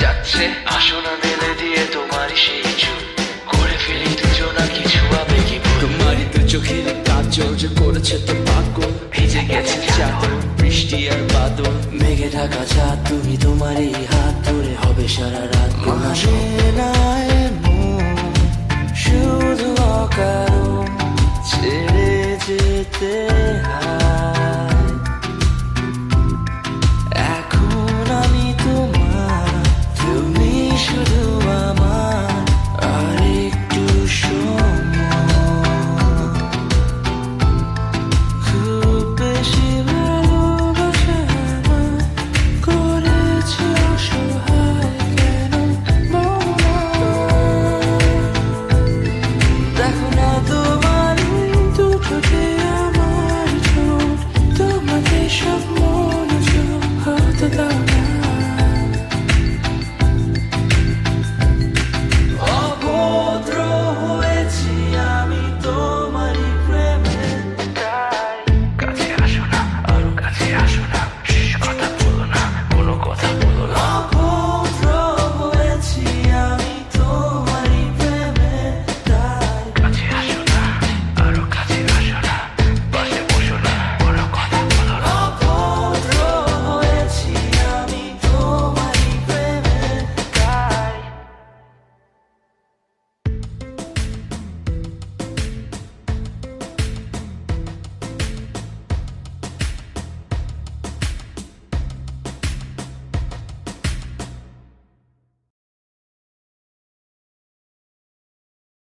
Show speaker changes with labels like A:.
A: যাচ্ছে আসো না মেলে দিয়ে তোমারই সেই চুল করে ফেলি দুজনা কিছু আবেগী ভুল।
B: তোমারই তো চোখের কাজল যে করেছে তো পাগল,
A: ভিজে গেছে
B: চাদর বৃষ্টি আর বাদল,
C: মেঘে ঢাকা চাঁদ তুমি তোমারই হাত ধরে হবে সারা রাত গোনা শুধু অকারণ ছেড়ে যেতে হয়।